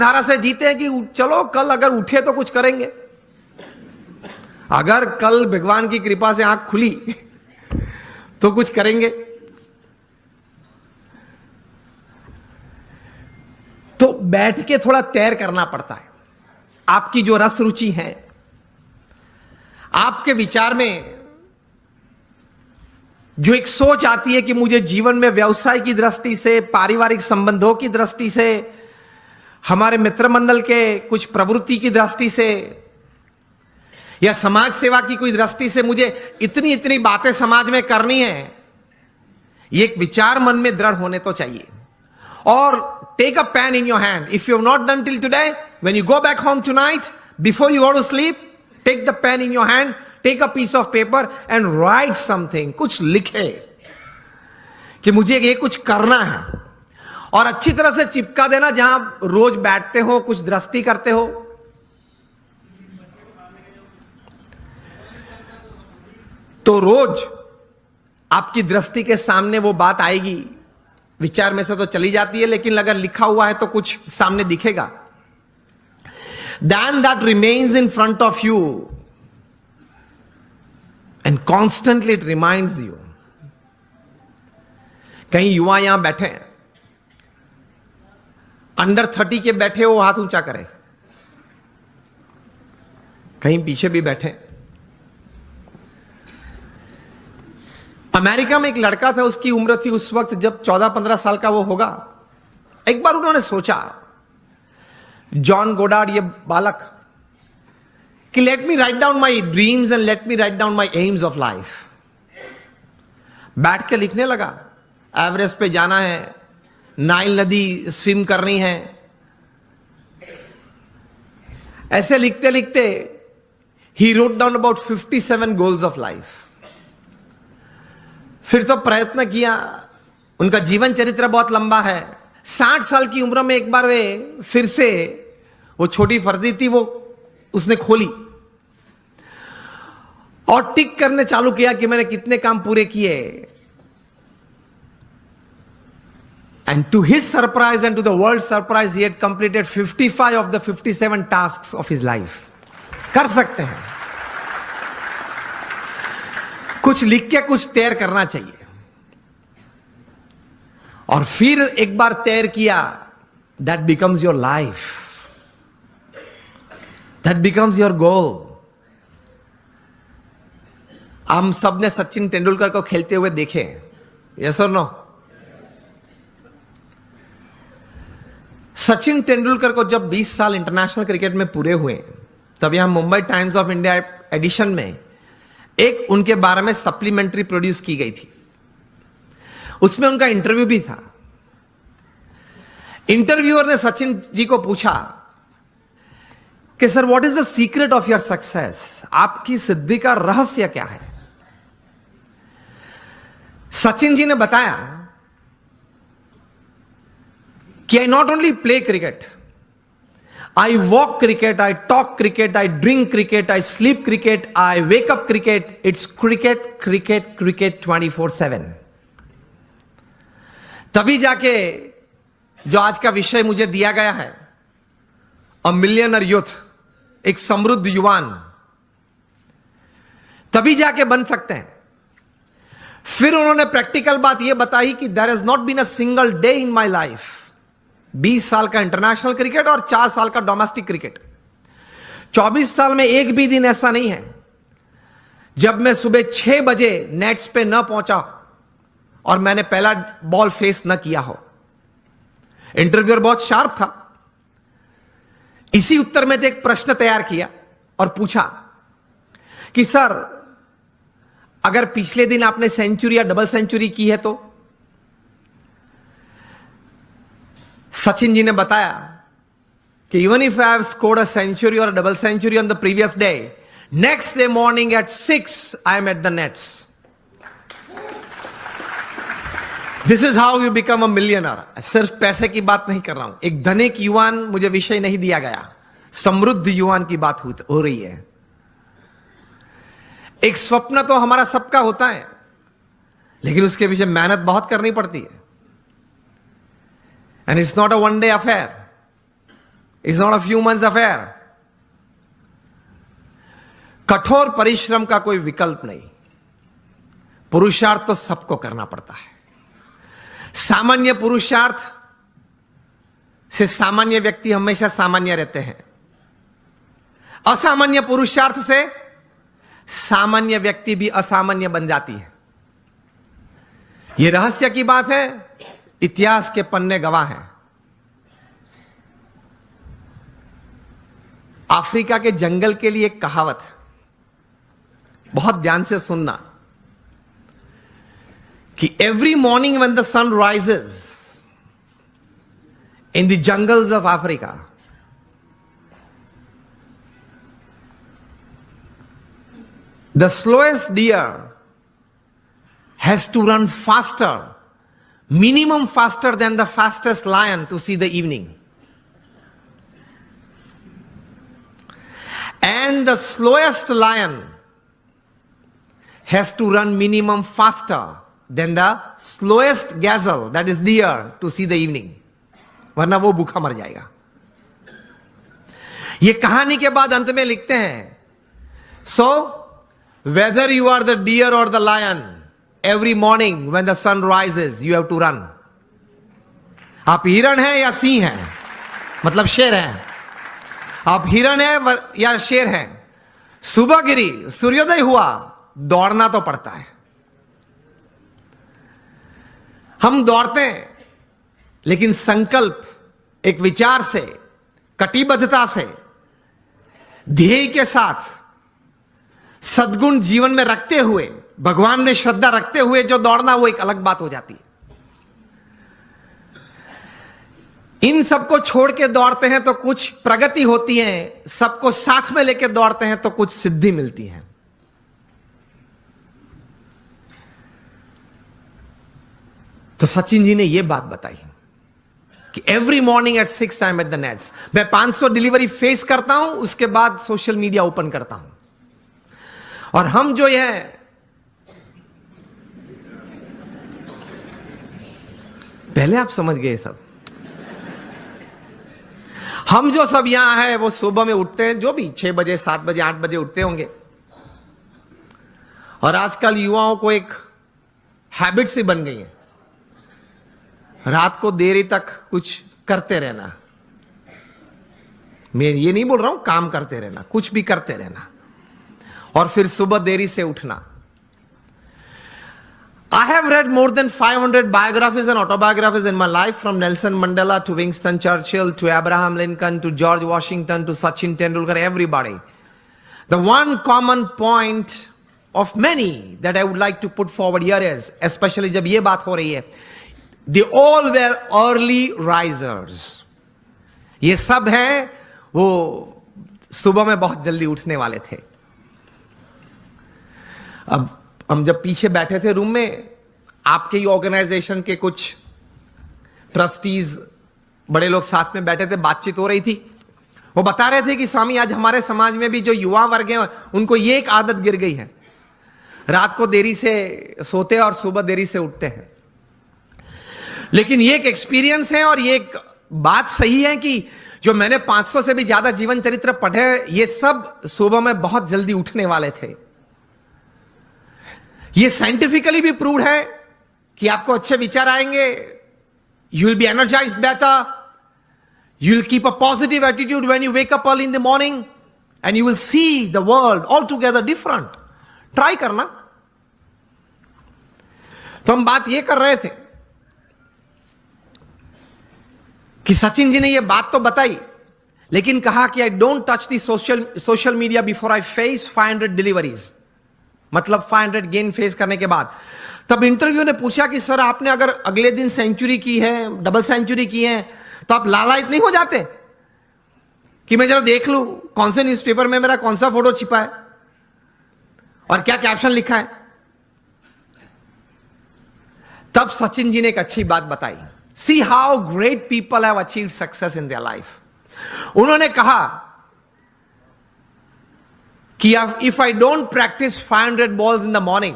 धारा से जीते हैं कि चलो कल अगर उठे तो कुछ करेंगे। अगर कल भगवान की कृपा से आंख खुली तो कुछ करेंगे। तो बैठ के थोड़ा तैर करना पड़ता है। आपकी जो रस रुचि है, आपके विचार में जो एक सोच आती है कि मुझे जीवन में व्यवसाय की दृष्टि से, पारिवारिक संबंधों की दृष्टि से, हमारे मित्र मंडल के कुछ प्रवृत्ति की दृष्टि से या समाज सेवा की कोई दृष्टि से मुझे इतनी इतनी बातें समाज में करनी है, ये एक विचार मन में दृढ़ होने तो चाहिए। और take a pen in your hand. If you have not done till today, when you go back home tonight, before you go to sleep, take the pen in your hand, take a piece of paper and write something. कुछ लिखे कि मुझे ये कुछ करना है, और अच्छी तरह से चिपका देना जहां रोज बैठते हो, कुछ दृष्टि करते हो। तो रोज आपकी दृष्टि के सामने वो बात आएगी। विचार में से तो चली जाती है, लेकिन अगर लिखा हुआ है तो कुछ सामने दिखेगा। Then that remains in front of you and constantly it reminds you. कहीं युवा यहां बैठे हैं, अंडर 30 के बैठे हो, हाथ ऊंचा करें। कहीं पीछे भी बैठे। अमेरिका में एक लड़का था, उसकी उम्र थी उस वक्त जब 14-15 साल का वो होगा। एक बार उन्होंने सोचा, जॉन गोडार्ड ये बालक, कि let me write down my dreams and let me write down my AIIMS of life. बैठ के लिखने लगा, एवरेस्ट पे जाना है, नाइल नदी स्विम करनी है। ऐसे लिखते लिखते he wrote down about 57 goals of life. फिर तो प्रयत्न किया, उनका जीवन चरित्र बहुत लंबा है। 60 साल की उम्र में एक बार वे फिर से, वो छोटी फर्जी थी, वो उसने खोली और टिक करने चालू किया कि मैंने कितने काम पूरे किए। And to his surprise and to the world surprise, he had completed 55 of the 57 tasks of his life. कर सकते हैं, कुछ लिख के कुछ तैर करना चाहिए। और फिर एक बार तैर किया, that becomes your life, that becomes your goal. हम सब ने सचिन तेंदुलकर को खेलते हुए देखे, यस और नो? सचिन तेंदुलकर को जब 20 साल इंटरनेशनल क्रिकेट में पूरे हुए, तब यहां Mumbai Times of India edition में एक उनके बारे में सप्लीमेंट्री प्रोड्यूस की गई थी। उसमें उनका इंटरव्यू भी था। इंटरव्यूअर ने सचिन जी को पूछा कि sir, what is the secret of your success? आपकी सिद्धि का रहस्य क्या है? सचिन जी ने बताया कि I not only play cricket, I walk cricket, I talk cricket, I drink cricket, I sleep cricket, I wake up cricket. It's cricket, cricket, cricket 24/7. तभी जाके जो आज का विषय मुझे दिया गया है, अ मिलियनर यूथ, एक समृद्ध युवान, तभी जाके बन सकते हैं। फिर उन्होंने प्रैक्टिकल बात यह बताई कि there has not been a single day in my life. 20 साल का इंटरनेशनल क्रिकेट और 4 साल का डोमेस्टिक क्रिकेट, 24 साल में एक भी दिन ऐसा नहीं है जब मैं सुबह 6 बजे नेट्स पे न पहुंचा और मैंने पहला बॉल फेस न किया हो। इंटरव्यूअर बहुत शार्प था। इसी उत्तर में एक प्रश्न तैयार किया और पूछा कि सर, अगर पिछले दिन आपने सेंचुरी या डबल सेंचुरी की है तो? सचिन जी ने बताया कि even if I have scored a century और double century on the previous day, next day morning at 6 I am at the nets. This is how you become a millionaire. सिर्फ पैसे की बात नहीं कर रहा हूं, एक धनिक युवान मुझे विषय नहीं दिया गया, समृद्ध युवान की बात हो रही है। एक स्वप्न तो हमारा सबका होता है, लेकिन उसके पीछे मेहनत बहुत करनी पड़ती है। And it's not a one day affair. It's not a few months affair. कठोर परिश्रम का कोई विकल्प नहीं, पुरुषार्थ तो सबको करना पड़ता है। सामान्य पुरुषार्थ से सामान्य व्यक्ति हमेशा सामान्य रहते हैं, असामान्य पुरुषार्थ से सामान्य व्यक्ति भी असामान्य बन जाती है। यह रहस्य की बात है, इतिहास के पन्ने गवाह हैं। अफ्रीका के जंगल के लिए एक कहावत है, बहुत ध्यान से सुनना, कि every morning when the sun rises in the jungles of Africa, the slowest deer has to run faster, minimum faster than the fastest lion to see the evening. And the slowest lion has to run minimum faster than the slowest gazelle, that is deer, to see the evening. वरना वो भूखा मर जाएगा। ये कहानी के बाद अंत में लिखते हैं, so whether you are the deer or the lion, every morning when the sun rises, you have to run. आप हिरण हैं या सिंह हैं, मतलब शेर हैं, आप हिरण हैं या शेर हैं, सुबह गिरी, सूर्योदय हुआ, दौड़ना तो पड़ता है। हम दौड़ते हैं, लेकिन संकल्प, एक विचार से, कटिबद्धता से, ध्येय के साथ, सद्गुण जीवन में रखते हुए, भगवान में श्रद्धा रखते हुए जो दौड़ना, वो एक अलग बात हो जाती है। इन सबको छोड़ के दौड़ते हैं तो कुछ प्रगति होती है, सबको साथ में लेके दौड़ते हैं तो कुछ सिद्धि मिलती है। तो सचिन जी ने यह बात बताई कि every morning at 6 I am at the nets. मैं 500 डिलीवरी फेस करता हूं, उसके बाद सोशल मीडिया ओपन करता हूं। और हम जो है पहले आप समझ गए सब, हम जो सब यहां है वो सुबह में उठते हैं, जो भी 6 बजे 7 बजे 8 बजे उठते होंगे। और आजकल युवाओं को एक हैबिट सी बन गई है, रात को देरी तक कुछ करते रहना। मैं ये नहीं बोल रहा हूं काम करते रहना, कुछ भी करते रहना, और फिर सुबह देरी से उठना। I have read more than 500 biographies and autobiographies in my life, from Nelson Mandela to Winston Churchill to Abraham Lincoln to George Washington to Sachin Tendulkar, everybody. The one common point of many that I would like to put forward here is, especially जब ये बात हो रही है, they all were early risers. ये सब हैं वो सुबह में बहुत जल्दी उठने वाले थे। अब हम जब पीछे बैठे थे रूम में, आपके ही ऑर्गेनाइजेशन के कुछ ट्रस्टीज, बड़े लोग साथ में बैठे थे, बातचीत हो रही थी। वो बता रहे थे कि स्वामी आज हमारे समाज में भी जो युवा वर्ग हैं उनको ये एक आदत गिर गई है, रात को देरी से सोते हैं और सुबह देरी से उठते हैं। लेकिन ये एक एक्सपीरियंस है और ये एक बात सही है कि जो मैंने 500 से भी ज्यादा जीवन चरित्र पढ़े, ये सब सुबह में बहुत जल्दी उठने वाले थे। ये साइंटिफिकली भी प्रूव्ड है कि आपको अच्छे विचार आएंगे, you will be energised better, you will keep a positive attitude when you wake up early in the morning and you will see the world all together different. Try करना। तो हम बात ये कर रहे थे कि सचिन जी ने ये बात तो बताई, लेकिन कहा कि I don't touch the social media before I face 500 deliveries, मतलब 500 गेन फेस करने के बाद। तब इंटरव्यू ने पूछा कि सर आपने अगर अगले दिन सेंचुरी की है, डबल सेंचुरी की है, तो आप लालायित नहीं हो जाते कि मैं जरा देख लूं कौन से न्यूज़पेपर में मेरा कौन सा फोटो छिपा है और क्या कैप्शन लिखा है? तब सचिन जी ने एक अच्छी बात बताई, see how great people have achieved success in their life. उन्होंने कहा कि if I don't practice 500 balls in the morning,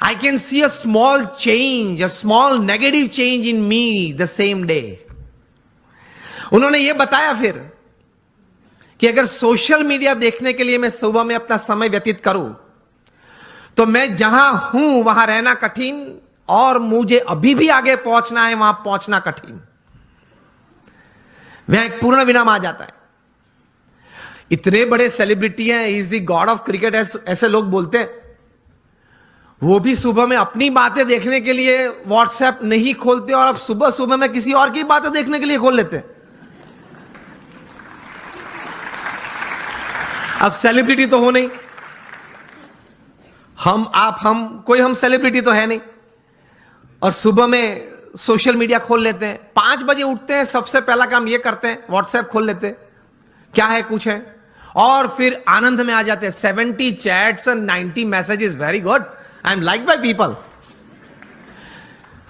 I can see a small change, a small negative change in me the same day. उन्होंने यह बताया फिर कि अगर social media देखने के लिए मैं सुबह में अपना समय व्यतीत करूं तो मैं जहां हूं वहां रहना कठिन और मुझे अभी भी आगे पहुंचना है वहां पहुंचना कठिन। वह एक पूर्ण विराम आ जाता है। इतने बड़े सेलिब्रिटी हैं, is the God of cricket ऐसे लोग बोलते हैं, वो भी सुबह में अपनी बातें देखने के लिए व्हाट्सएप नहीं खोलते और अब सुबह सुबह में किसी और की बातें देखने के लिए खोल लेते हैं। अब सेलिब्रिटी तो हो नहीं, हम सेलिब्रिटी तो है नहीं, और सुबह में सोशल मीडिया खोल लेते हैं। 5 बजे उठते हैं, सबसे पहला काम ये करते हैं व्हाट्सएप खोल लेते हैं, क्या है कुछ है, और फिर आनंद में आ जाते हैं। 70 चैट्स और 90 messages, very good, I am like by people.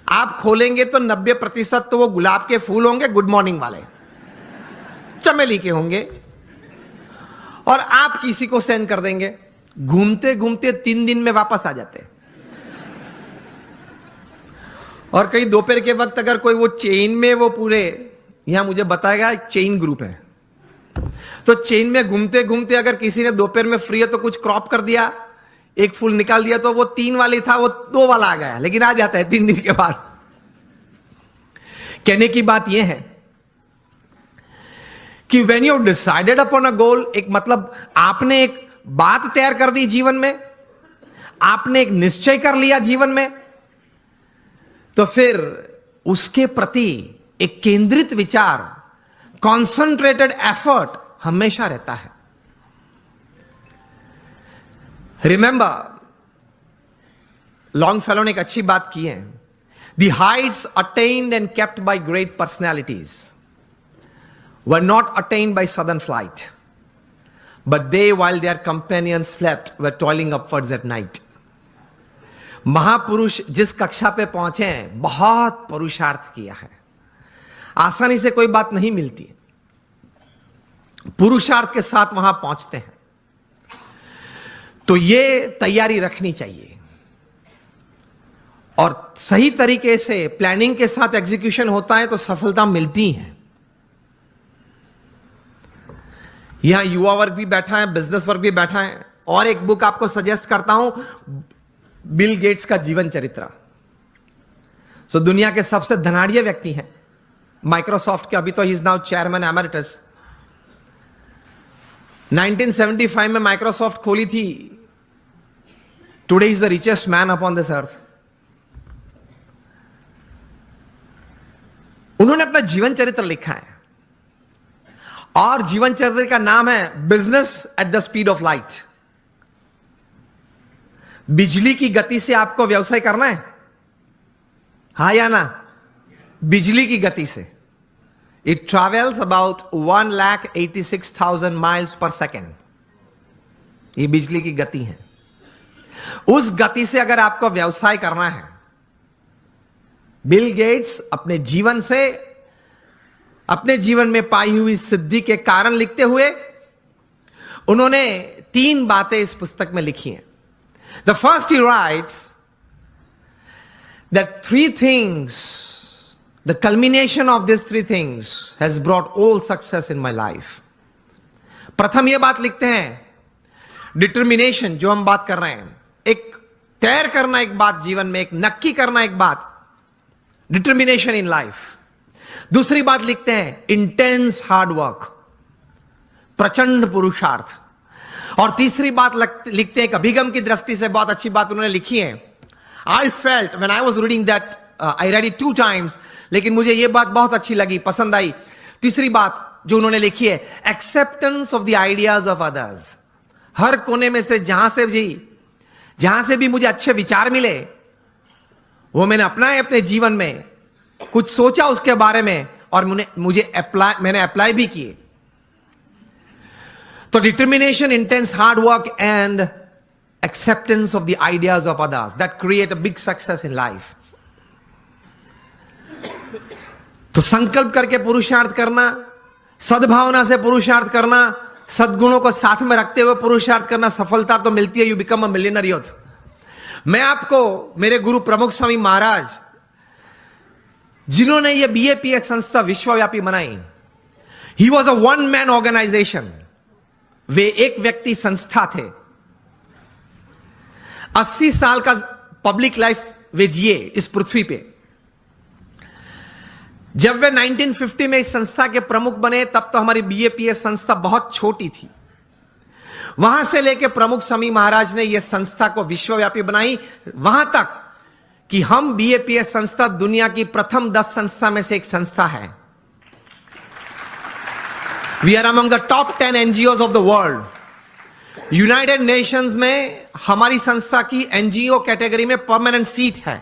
आप खोलेंगे तो 90% तो वो गुलाब के फूल होंगे, गुड मॉर्निंग वाले, चमेली के होंगे, और आप किसी को सेंड कर देंगे। घूमते घूमते 3 दिन में वापस आ जाते हैं। और कई दोपहर के वक्त अगर कोई वो चेन में, वो पूरे यहां मुझे बताएगा एक चेन ग्रुप है, तो चेन में घूमते घूमते अगर किसी ने दोपहर में फ्री है तो कुछ क्रॉप कर दिया, एक फूल निकाल दिया, तो वो 3 वाली था वो 2 वाला आ गया, लेकिन आ जाता है 3 दिन के बाद। कहने की बात यह है कि when you decided upon a goal, एक मतलब आपने एक बात तैयार कर दी जीवन में, आपने एक निश्चय कर लिया जीवन में, तो फिर उसके प्रति एक केंद्रित विचार, कॉन्सेंट्रेटेड एफर्ट हमेशा रहता है। रिमेंबर, लॉन्गफेलो ने एक अच्छी बात की है, the Heights attend and kept bye great personalities were not attend by sudden flight, but they, while their companions slept, were toiling upwards at night. महापुरुष जिस कक्षा पे पहुंचे हैं, बहुत पुरुषार्थ किया है। आसानी से कोई बात नहीं मिलती, पुरुषार्थ के साथ वहां पहुंचते हैं। तो ये तैयारी रखनी चाहिए, और सही तरीके से प्लानिंग के साथ एग्जीक्यूशन होता है तो सफलता मिलती है। यहां युवा वर्ग भी बैठा है, बिजनेस वर्ग भी बैठा है, और एक बुक आपको सजेस्ट करता हूं, बिल गेट्स का जीवन चरित्र। सो दुनिया के सबसे धनाढ़िया व्यक्ति हैं, माइक्रोसॉफ्ट के, अभी तो he is now chairman emeritus. 1975 में माइक्रोसॉफ्ट खोली थी, today is the richest man upon this earth. उन्होंने अपना जीवन चरित्र लिखा है, और जीवन चरित्र का नाम है business at the speed of light. बिजली की गति से आपको व्यवसाय करना है, हा या ना? बिजली की गति से। It travels about 1,86,000 miles per second. ये बिजली की गति है। उस गति से अगर आपको व्यवसाय करना है, बिल गेट्स अपने जीवन से, अपने जीवन में पाई हुई सिद्धि के कारण लिखते हुए उन्होंने 3 बातें इस पुस्तक में लिखी हैं। The first he rights that 3 things, the culmination of this 3 things has brought all success in my life. प्रथम यह बात लिखते हैं, डिटर्मिनेशन, जो हम बात कर रहे हैं, एक तैयार करना एक बात जीवन में, एक नक्की करना एक बात, डिटर्मिनेशन इन लाइफ। दूसरी बात लिखते हैं, इंटेंस हार्ड वर्क, प्रचंड पुरुषार्थ। और तीसरी बात लिखते हैं, एक अभिगम की दृष्टि से बहुत अच्छी बात उन्होंने लिखी है। I felt when I was reading that, I read it 2 times, लेकिन मुझे यह बात बहुत अच्छी लगी, पसंद आई। तीसरी बात जो उन्होंने लिखी है, acceptance of the ideas of others. हर कोने में से जहां से भी मुझे अच्छे विचार मिले, वो मैंने अपनाए अपने जीवन में, कुछ सोचा उसके बारे में, और मैंने अप्लाई भी किए। तो determination, intense hard work and acceptance of the ideas of others, that create a big success in life. तो संकल्प करके पुरुषार्थ करना, सद्भावना से पुरुषार्थ करना, सद्गुणों को साथ में रखते हुए पुरुषार्थ करना, सफलता तो मिलती है। You become a millionaire youth. मैं आपको मेरे गुरु प्रमुख स्वामी महाराज, जिन्होंने ये BAPS संस्था विश्वव्यापी बनाई, he was a one man organisation. वे एक व्यक्ति संस्था थे। 80 साल का पब्लिक लाइफ वे जिए इस पृथ्वी पे। जब वे 1950 में इस संस्था के प्रमुख बने तब तो हमारी बीएपीएस संस्था बहुत छोटी थी। वहां से लेकर प्रमुख स्वामी महाराज ने यह संस्था को विश्वव्यापी बनाई, वहां तक कि हम बीएपीएस संस्था दुनिया की प्रथम 10 संस्था में से एक संस्था है। We are among the top 10 NGOs of the world. United Nations में हमारी संस्था की एनजीओ कैटेगरी में परमानेंट सीट है।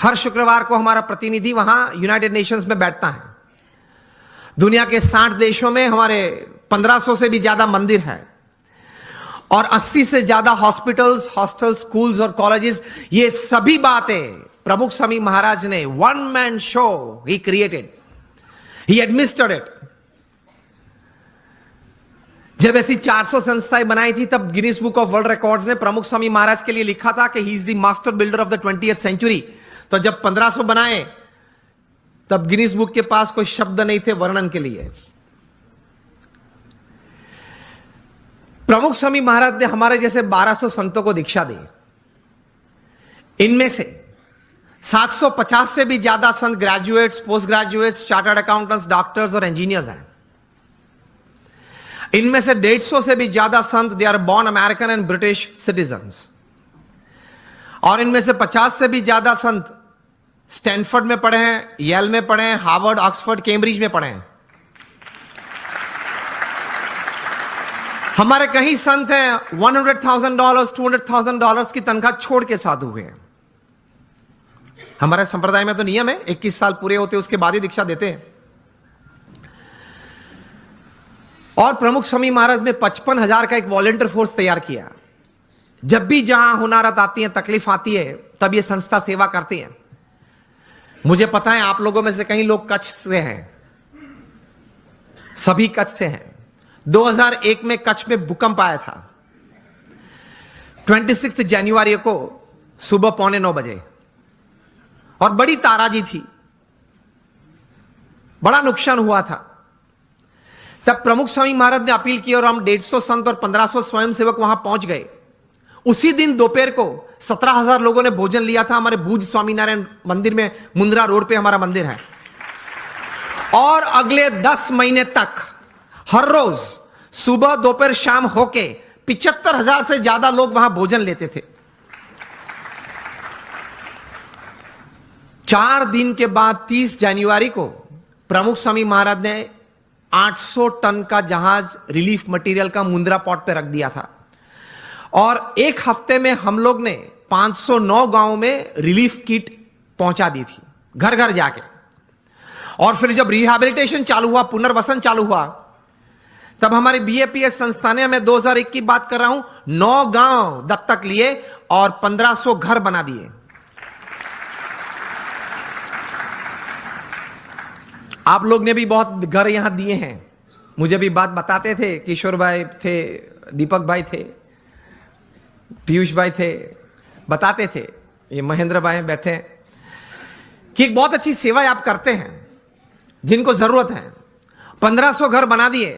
हर शुक्रवार को हमारा प्रतिनिधि वहां यूनाइटेड नेशंस में बैठता है। दुनिया के 60 देशों में हमारे 1500 से भी ज्यादा मंदिर है और 80 से ज्यादा हॉस्पिटल्स, हॉस्टल, स्कूल्स और कॉलेजेस। ये सभी बातें प्रमुख स्वामी महाराज ने one man show he created, he administered it. जब ऐसी 400 संस्थाएं बनाई थी तब Guinness book of world records ने प्रमुख स्वामी महाराज के लिए लिखा था कि he is the master builder of the 20th century. तो जब 1500 बनाए तब गिनीज बुक के पास कोई शब्द नहीं थे वर्णन के लिए। प्रमुख स्वामी महाराज ने हमारे जैसे 1200 संतों को दीक्षा दी। इनमें से 750 से भी ज्यादा संत graduates, post graduates, chartered accountants, doctors और इंजीनियर्स हैं। इनमें से 150 से भी ज्यादा संत they are born American and British citizens. और इनमें से 50 से भी ज्यादा संत स्टैनफोर्ड में पढ़े हैं, येल में पढ़े हैं, हार्वर्ड, ऑक्सफोर्ड, कैम्ब्रिज में पढ़े हैं। हमारे कई संत हैं $100,000, $200,000 की तनख्वाह छोड़ के साधु हुए हैं। हमारे संप्रदाय में तो नियम है 21 साल पूरे होते उसके बाद ही दीक्षा देते हैं। और प्रमुख स्वामी महाराज ने 55,000 का एक वॉलंटियर फोर्स तैयार किया। जब भी जहां हुनारत आती है, तकलीफ आती है, तब ये संस्था सेवा करती है। मुझे पता है आप लोगों में से कई लोग कच्छ से हैं, सभी कच्छ से हैं। 2001 में कच्छ में भूकंप आया था 26 जनवरी को सुबह 8:45 बजे और बड़ी ताराजी थी, बड़ा नुकसान हुआ था। तब प्रमुख स्वामी महाराज ने अपील की और हम 150 संत और 1500 स्वयंसेवक वहां पहुंच गए। उसी दिन दोपहर को 17,000 लोगों ने भोजन लिया था। हमारे भूज स्वामीनारायण मंदिर में मुंद्रा रोड पे हमारा मंदिर है। और अगले 10 महीने तक हर रोज सुबह, दोपहर, शाम होके 75,000 से ज्यादा लोग वहां भोजन लेते थे। 4 दिन के बाद 30 जनवरी को प्रमुख स्वामी महाराज ने 800 टन का जहाज रिलीफ मटेरियल का मुंद्रा पोर्ट पे रख दिया था। और एक हफ्ते में हम लोग ने 509 गांवों में रिलीफ किट पहुंचा दी थी, घर घर जाके। और फिर जब रिहैबिलिटेशन चालू हुआ, पुनर्वसन चालू हुआ, तब हमारी बीएपीएस संस्था ने, मैं 2001 की बात कर रहा हूं, 9 गांव दत्तक लिए और 1500 घर बना दिए। आप लोग ने भी बहुत घर यहां दिए हैं। मुझे भी बात बताते थे, किशोर भाई थे, दीपक भाई थे, पीयूष भाई थे, बताते थे, ये महेंद्र भाई बैठे हैं, कि एक बहुत अच्छी सेवा आप करते हैं जिनको जरूरत है। 1500 घर बना दिए।